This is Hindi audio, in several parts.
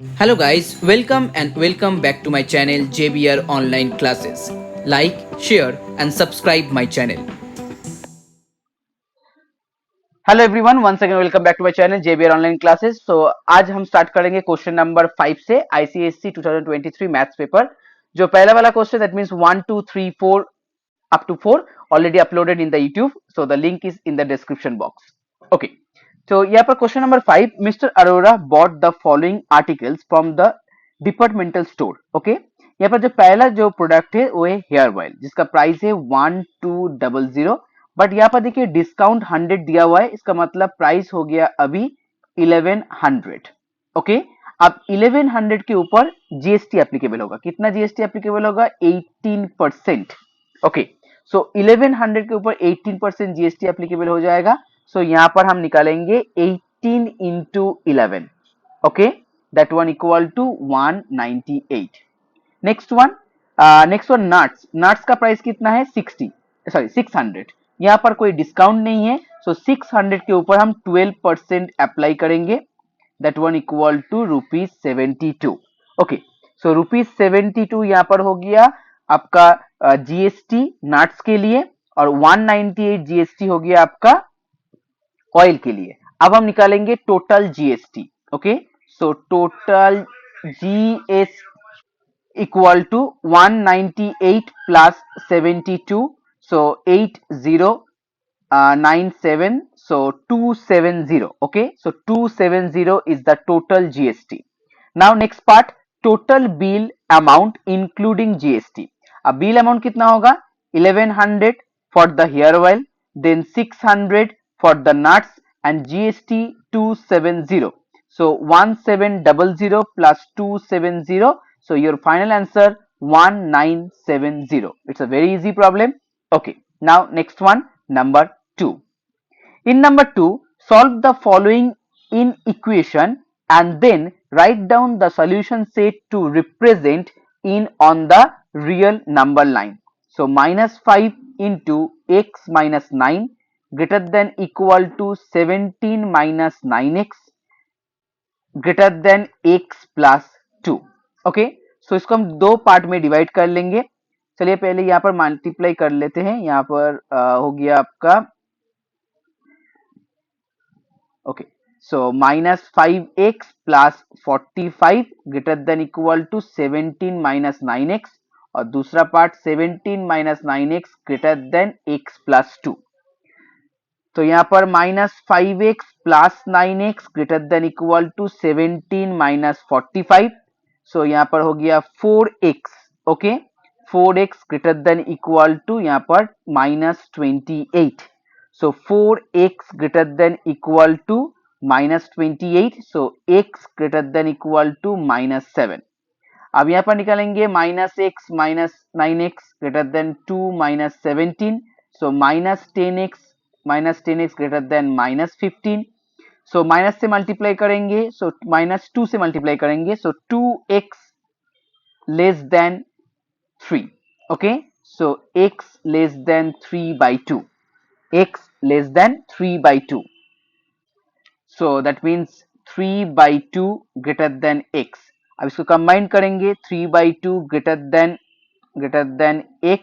Hello guys, welcome back to my channel JBR Online Classes. Like, share and subscribe my channel. Hello everyone, once again welcome back to my channel JBR online classes. So आज हम स्टार्ट करेंगे क्वेश्चन नंबर 5 से आईसीएससी 2023 मैथ्स पेपर। जो पहला वाला question that means 1 2 3 4 up to 4 already uploaded in the YouTube, so the link is in the description box. Okay, तो यहाँ पर question number 5, mister Arora bought the following articles from the departmental store. Okay, यहाँ पर जो पहला जो प्रोडक्ट है वो है हेयर ऑयल, जिसका प्राइस है 1200। बट यहाँ पर देखिए डिस्काउंट 100 दिया हुआ है, इसका मतलब प्राइस हो गया अभी 1100। ओके, अब 1100 के ऊपर जीएसटी एप्लीकेबल होगा। कितना जीएसटी एप्लीकेबल होगा? 18%। ओके, सो 1100 के ऊपर 18% जीएसटी एप्लीकेबल हो जाएगा। सो यहाँ पर हम निकालेंगे 18 into 11। Okay, that one equal to 198। Next one nuts. Nuts का प्राइस कितना है? 600। यहाँ पर कोई डिस्काउंट नहीं है, सो 600 के ऊपर हम 12% अप्लाई करेंगे। That one equal to ₹72। Okay, so ₹72 यहाँ पर हो गया आपका जीएसटी नट्स के लिए, और 198 जीएसटी हो गया आपका ऑयल के लिए। अब हम निकालेंगे total GST. Okay, so total GST equal to 198 plus 72, so 8097, so 270. Okay, so 270 is the total GST. Now next part, total bill amount including GST. अब bill amount कितना होगा? 1100 for the hair oil, then 600 for the nuts, and GST 270. So 1700 plus 270. So your final answer 1970. It's a very easy problem. Okay, now next one, number 2. In number 2, solve the following in equation and then write down the solution set to represent in on the real number line. So minus 5 into x minus 9 greater than equal to 17 minus 9x greater than x plus 2। Okay, so इसको हम दो पार्ट में डिवाइड कर लेंगे। चलिए पहले यहाँ पर मल्टीप्लाई कर लेते हैं। यहाँ पर हो गया आपका, okay, so minus 5x plus 45 greater than equal to 17 minus 9x, और दूसरा part 17 minus 9x greater than x plus 2। तो यहाँ पर minus 5x plus 9x greater than equal to 17 minus 45। So यहाँ पर हो गया 4x। Okay, 4x greater than equal to यहाँ पर minus 28। So 4x greater than equal to minus 28। So x greater than equal to minus 7। अब यहाँ पर निकालेंगे minus x minus 9x greater than 2 minus 17। So minus 10x greater than minus 15। So minus से मल्टीप्लाई करेंगे, सो माइनस 2 से मल्टीप्लाई करेंगे, so 2x less than 3। Okay, so x less than 3 by 2, x less than 3 by 2। So that means 3 by 2 greater than x। अब इसको कंबाइन करेंगे, 3 by 2 greater than x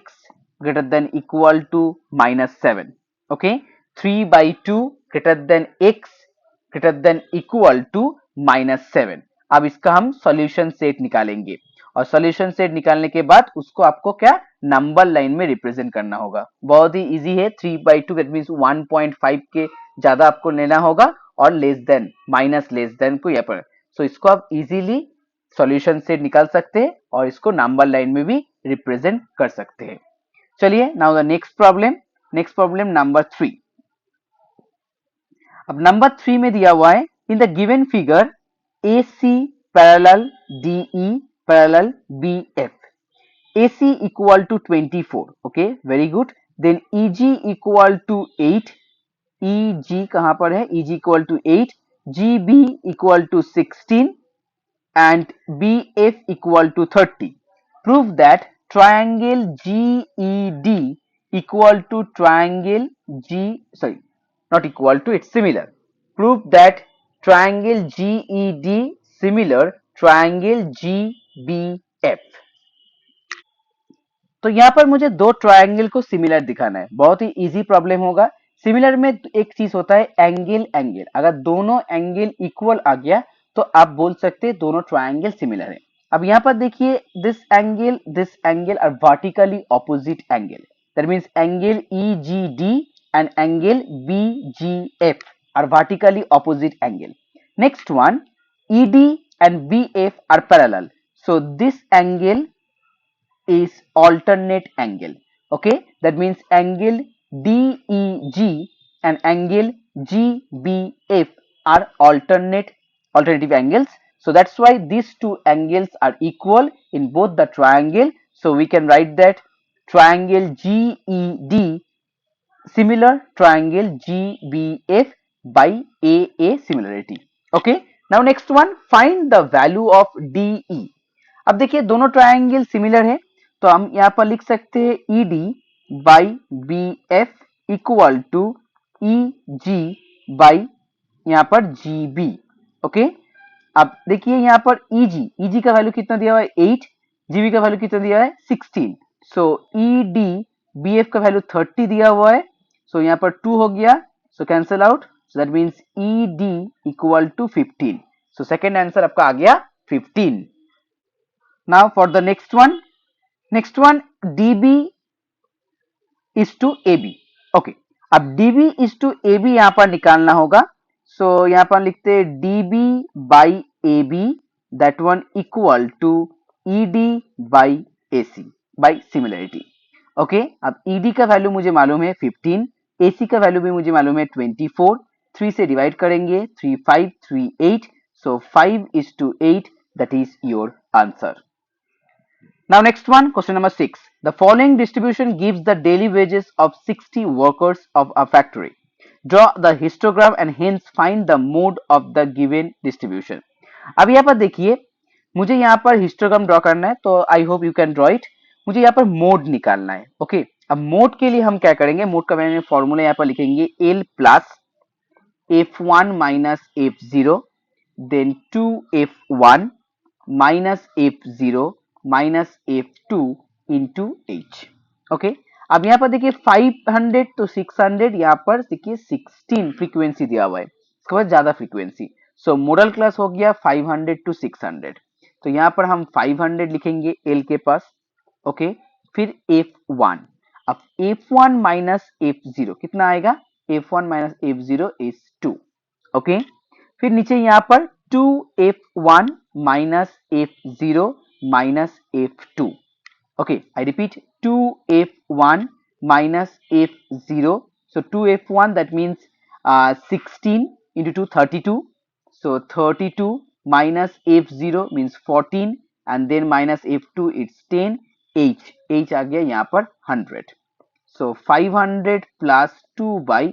greater than equal to minus 7। Okay, 3 by 2 greater than x greater than equal to minus 7। अब इसका हम सॉल्यूशन सेट निकालेंगे, और सॉल्यूशन सेट निकालने के बाद उसको आपको क्या नंबर लाइन में रिप्रेजेंट करना होगा। बहुत ही इजी है। 3 बाई 2 दैट मीन्स 1.5 के ज्यादा आपको लेना होगा, और less than minus less than को यहाँ पर। सो इसको आप इजीली सॉल्यूशन से निकाल सकते हैं, और इसको नंबर लाइन में भी रिप्रेजेंट कर सकते हैं। चलिए now the next problem number 3। अब नंबर 3 में दिया हुआ है, in the given figure A C parallel D E parallel B F, A C equal to 24। Okay, very good. Then E G equal to 8, E G कहां पर है? E G equal to 8, G B equal to 16 and BF equal to 30. Prove that triangle GED equal to triangle not equal to, it's similar. Prove that triangle GED similar triangle GBF। तो यहाँ पर मुझे दो ट्रायंगल को सिमिलर दिखाना है, बहुत ही इजी प्रॉब्लम होगा। सिमिलर में एक चीज होता है एंगल एंगल, अगर दोनों एंगल इक्वल आ गया तो आप बोल सकते हैं दोनों ट्रायंगल सिमिलर है। अब यहाँ पर देखिए this angle are vertically opposite angle, that means angle EGD and angle BGF are vertically opposite angle. Next one, ED and BF are parallel. So this angle is alternate angle. Okay, that means angle DEG and angle GBF are alternative angles. So that's why these two angles are equal in both the triangle. So we can write that triangle GED similar triangle GBF by AA similarity. Okay, now next one, find the value of DE. अब देखिए दोनों ट्रायंगल सिमिलर है, तो हम यहाँ पर लिख सकते हैं ED by BF equal to EG by यहाँ पर GB। ओके, अब देखिए यहाँ पर EG का वैल्यू कितना दिया हुआ है 8, GB का वैल्यू कितना दिया है 16। सो ED BF का वैल्यू 30 दिया हुआ है, सो यहाँ पर 2 हो गया, so cancel out, so that means ED equal to 15। So second answer आपका आ गया 15। Now for the next one DB is to AB। Okay, अब DB is to AB यहाँ पर निकालना होगा, सो यहाँ पर लिखते हैं DB by AB, that one equal to ED by AC by similarity। Okay, अब ED का वैल्यू मुझे मालूम है 15, AC का वैल्यू भी मुझे मालूम है 24, 3 से डिवाइड करेंगे 3 5 3 8, so 5 is to 8, that is your answer। Now next one, question number 6. The following distribution gives the daily wages of 60 workers of a factory. Draw the histogram and hence find the mode of the given distribution. अब यहाँ पर देखिए मुझे यहाँ पर हिस्टोग्राम ड्रॉ करना है, तो I hope you can draw it. मुझे यहाँ पर मोड निकालना है। ओके, अब मोड के लिए हम क्या करेंगे, मोड का मैंने फॉर्मूला यहाँ पर लिखेंगे L plus F1 minus F0 then 2F1 minus F0 minus F2 into H। Okay, अब यहाँ पर देखिए 500 तो 600, यहाँ पर देखिए 16 फ्रीक्वेंसी दिया हुआ है, इसके बाद ज्यादा फ्रीक्वेंसी, सो मॉडल क्लास हो गया 500 to 600। तो यहाँ पर हम 500 लिखेंगे L के पास। ओके, फिर F1, अब F1 माइनस F0 कितना आएगा, F1 minus F0 is 2। Okay, फिर नीचे यहाँ पर 2F1 minus F0 minus F2। Okay, I repeat 2F1 minus F0. So 2F1 that means 16 into 2 32. So 32 minus F0 means 14 and then minus F2 it's 10। H आ गया यहाँ पर 100। So 500 plus 2 by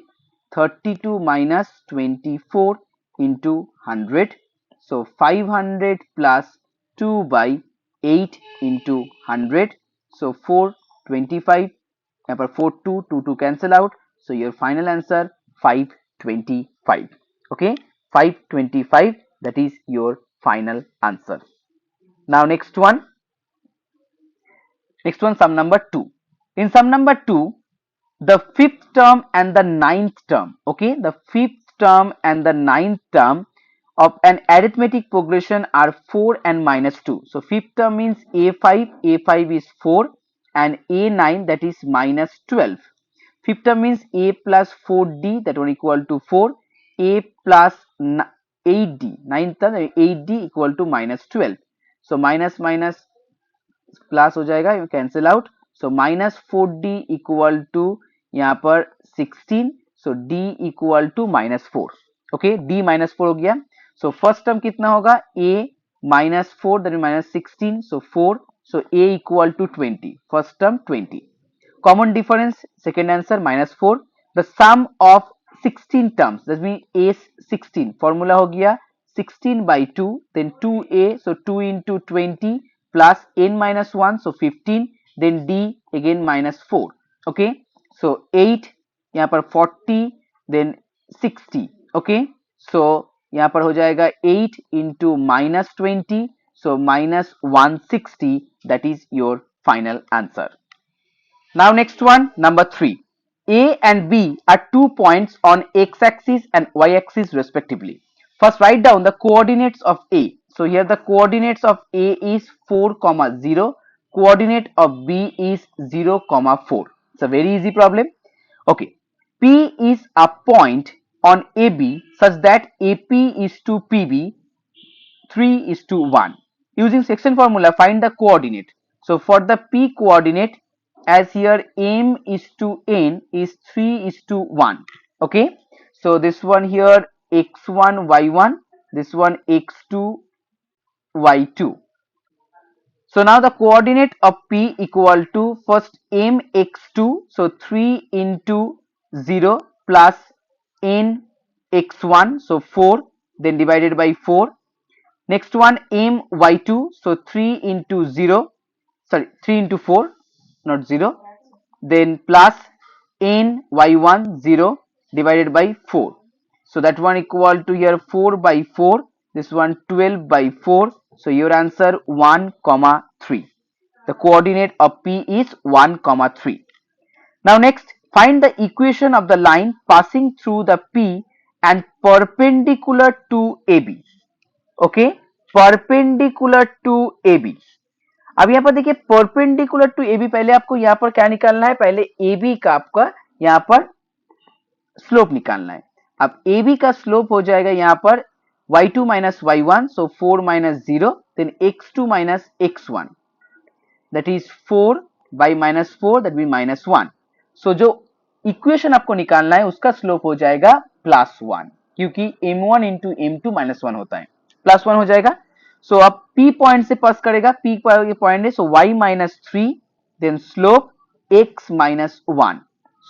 32 minus 24 into 100। So 500 plus 2 by 8 into 100, so 425, यहाँ पर 4 2 cancel out, so your final answer 525। okay, 525, that is your final answer। Now next one sum number 2। in sum number 2 the fifth term and the ninth term, okay, the fifth term and the ninth term of an arithmetic progression are 4 and minus 2. So fifth term means A5 is 4 and A9 that is minus 12। fifth term means A plus 4D that one equal to 4, A plus 8D, ninth term 8D equal to minus 12। So minus minus plus हो जाएगा, you cancel out, so minus 4D equal to यहाँ पर 16, so D equal to minus 4। Okay, D minus 4 हो गया, सो फर्स्ट टर्म कितना होगा A minus 4 that minus 16, so 4, so A equal to 20, first term 20, common difference second answer minus 4। The sum of 16 terms that mean A 16, formula हो गया 16 by 2 then 2A, so 2 into 20 plus n minus 1, so 15, then D again minus 4। okay, so 8 यहाँ पर 40 then 60। okay, so यहाँ पर हो जाएगा 8 into minus 20, So minus 160, that is your final answer. Now next one, number 3. A and B are 2 points on x-axis and y-axis respectively. First write down the coordinates of A. So here the coordinates of A is 4, 0. Coordinate of B is 0, 4. It's a very easy problem. Okay. P is a point on AB such that AP is to PB 3:1. Using section formula, find the coordinate. So for the P coordinate, as here M is to N is 3:1. Okay. So this one here x1 y1, this one x2 y2. So now the coordinate of P equal to first M x2, so 3 into 0 plus N x1, so 4, then divided by 4. Next one M y2, so 3 into 0, sorry 3 into 4, not 0, then plus N y1 0 divided by 4. So that one equal to here 4 by 4, this one 12 by 4. So your answer 1, 3. The coordinate of P is 1, 3. Now next, find the equation of the line passing through the P and perpendicular to AB. Okay, perpendicular to AB. अब यहाँ पर देखिए परपेंडिकुलर टू AB, पहले आपको यहाँ पर क्या निकालना है, पहले AB का आपका यहाँ पर स्लोप निकालना है. अब AB का स्लोप हो जाएगा यहाँ पर y2 minus y1, so 4 minus 0, then x2 minus x1, that is 4 by minus 4, that will be minus 1. So जो इक्वेशन आपको निकालना है उसका स्लोप हो जाएगा +1, क्योंकि m1 into m2 -1 होता है, +1 हो जाएगा. सो अब P पॉइंट से पास करेगा, P पॉइंट है, सो y minus 3, then slope x minus 1.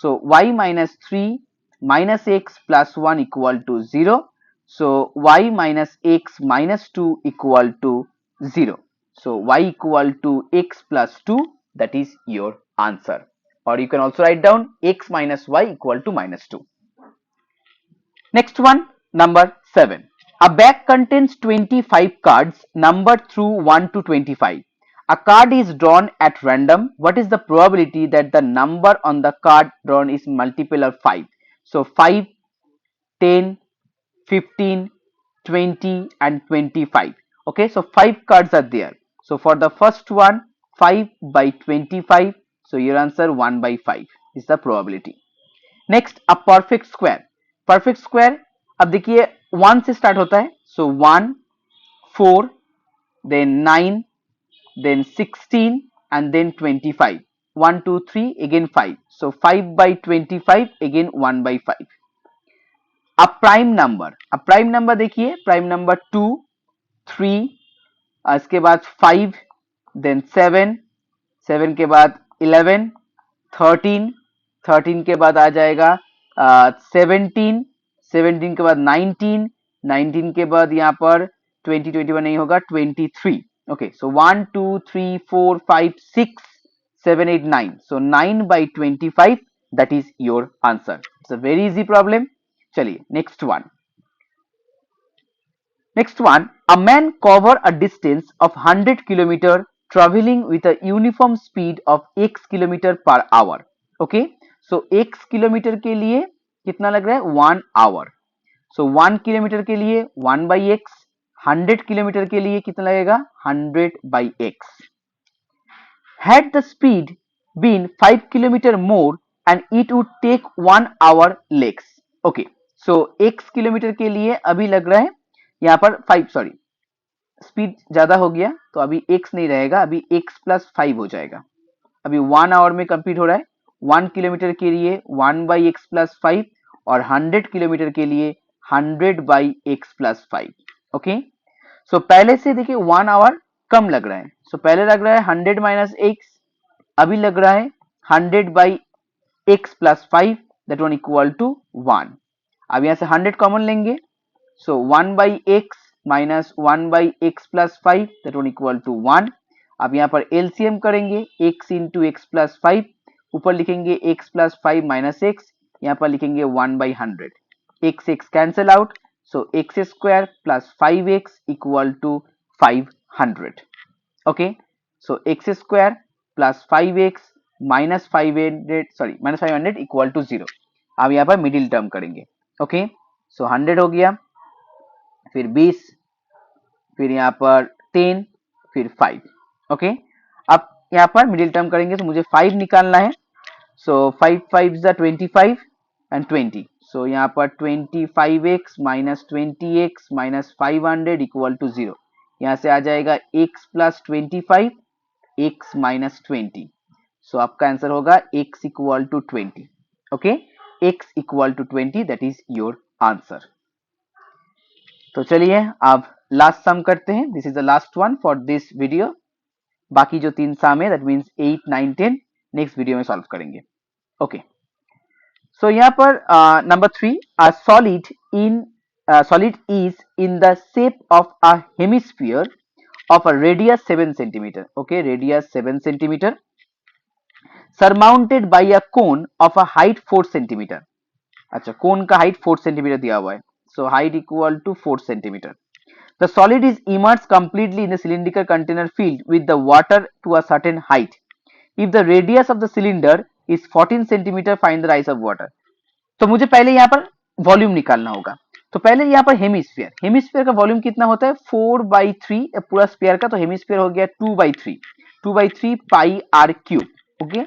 So y minus 3 minus x plus 1 equal to 0. So y minus x minus 2 equal to 0. So y equal to x plus 2, that is your answer. Or you can also write down x minus y equal to minus 2. Next one, number 7. A bag contains 25 cards numbered through 1 to 25. A card is drawn at random. What is the probability that the number on the card drawn is multiple of 5? So 5, 10, 15, 20 and 25. Okay, so 5 cards are there. So for the first one, 5 by 25. So your answer 1 by 5 is the probability. Next, a perfect square. Perfect square, अब देखिए 1 से स्टार्ट होता है. So 1, 4, then 9, then 16 and then 25. 1, 2, 3, again 5. So 5 by 25, again 1 by 5. A prime number. A prime number देखिए, prime number 2, 3, इसके बाद 5, then 7, 7 के बाद 11, 13, 13 के बाद आ जाएगा 17, 17 के बाद 19, 19 के बाद यहाँ पर 20, 21 नहीं होगा, 23. Okay, so 1, 2, 3, 4, 5, 6, 7, 8, 9. So 9 by 25, that is your answer. It's a very easy problem. चलिए next one. Next one, a man cover a distance of 100 km traveling with a uniform speed of x km per hour. Okay, so x kilometre के लिए कितना लग रहा है, 1 hour. So 1 किलोमीटर के लिए 1 by x, 100 किलोमीटर के लिए कितना लगेगा, 100 by x. Had the speed been 5 km more and it would take 1 hour less. Okay, so x kilometre के लिए अभी लग रहा है यहाँ पर 5, सॉरी स्पीड ज्यादा हो गया तो अभी x नहीं रहेगा, अभी x plus 5 हो जाएगा. अभी 1 आवर में कंप्लीट हो रहा है. 1 किलोमीटर के लिए 1 by x plus 5 और 100 किलोमीटर के लिए 100 by x plus 5. ओके, सो पहले से देखिए 1 आवर कम लग रहा है. सो पहले लग रहा है 100 minus x, अभी लग रहा है 100 by x plus 5, that one equal to 1. अब यहाँ से 100 कॉमन लेंगे. So 1 by x minus 1 by x plus 5, that one equal to 1. अब यहाँ पर LCM करेंगे, x into x plus 5, ऊपर लिखेंगे x plus 5 minus x, यहाँ पर लिखेंगे 1 by 100. x x cancel out, so x square plus 5x equal to 500. Okay, so x square plus 5x minus 500 equal to 0. अब यहाँ पर मिडिल टर्म करेंगे. ओके, सो 100 हो गया, फिर 20, फिर यहाँ पर 10, फिर 5. ओके, अब यहाँ पर मिडिल टर्म करेंगे तो मुझे 5 निकालना है. सो 5 5 जा 25 एंड 20. सो यहाँ पर 25x minus 20x minus 500 equal to 0. यहाँ से आ जाएगा x plus 25, x minus 20. So आपका आंसर होगा x equal to 20. Okay, x equal to 20, that is your answer. तो चलिए अब लास्ट सम करते हैं. This is the last one for this video. बाकी जो 3 सम है दैट मीन्स 8 9 10 नेक्स्ट वीडियो में सॉल्व करेंगे. ओके, सो यहाँ पर number 3, a solid is in the shape of a hemisphere of a radius 7 centimeter. Okay, radius 7 centimeter surmounted by a cone of a height 4 centimeter. अच्छा, कोन का हाइट 4 सेंटीमीटर दिया हुआ है. So height equal to 4 centimetre. The solid is immersed completely in the cylindrical container filled with the water to a certain height. If the radius of the cylinder is 14 centimeter, find the rise of water. तो मुझे पहले यहाँ पर वॉल्यूम निकालना होगा. तो पहले यहाँ पर हेमिस्फीयर, हेमिस्फीयर का वॉल्यूम कितना होता है 4/3 पूरा स्फीयर का. तो हेमिस्फीयर हो गया 2/3 पाई आर क्यूब. ओके,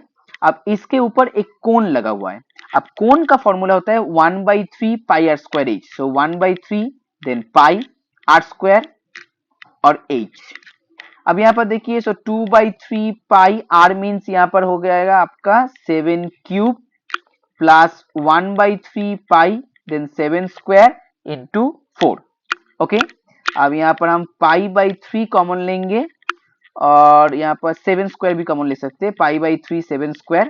अब इसके ऊपर एक कोन लगा हुआ है. अब कोन का फॉर्मूला होता है 1/3 pi r square h. So 1/3 then pi r square और एच. अब यहाँ पर देखिए, सो 2/3 पाई आर मीन्स यहाँ पर हो जाएगा आपका 7 क्यूब प्लस 1/3 पाई देन 7 स्क्वायर इंटू 4. ओके, अब यहाँ पर हम पाई/3 कॉमन लेंगे और यहाँ पर 7 स्क्वायर भी कॉमन ले सकते हैं. पाई/3 7 स्क्वायर.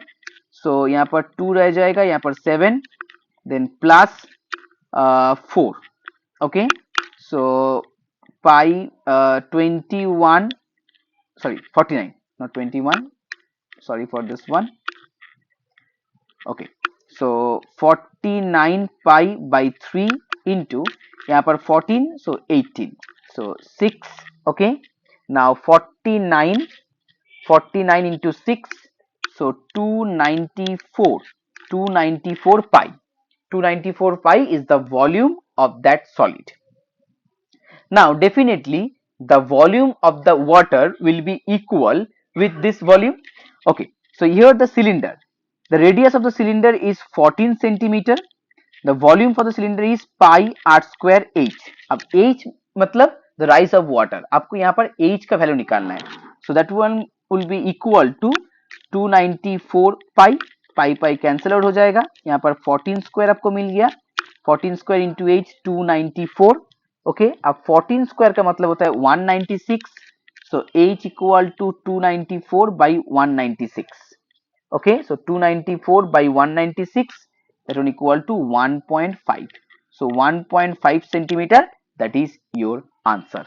सो यहाँ पर 2 रह जाएगा, यहाँ पर 7 then plus 4. Okay, so pi 21 sorry 49 not 21, sorry for this one. Okay, so 49 pi by 3 into यहाँ पर 14, so 18, so 6. Okay, now 49 into 6, so 294 pi. 294 pi is the volume of that solid. Now definitely the volume of the water will be equal with this volume. Okay, so here the cylinder, the radius of the cylinder is 14 centimeter. The volume for the cylinder is pi r square h. अब h मतलब the rise of water. आपको यहाँ पर h का वैल्यू निकालना है. So that one will be equal to 294 pi. Pi pi cancel out हो जाएगा. यहाँ पर 14 स्क्वायर आपको मिल गया. 14 स्क्वायर इंटू h 294. ओके, अब 14 स्क्वायर का मतलब होता है 196. So h equal to 294 by 196. Okay, so 294 by 196 that one equal to 1.5. So 1.5 centimeter, that is your answer.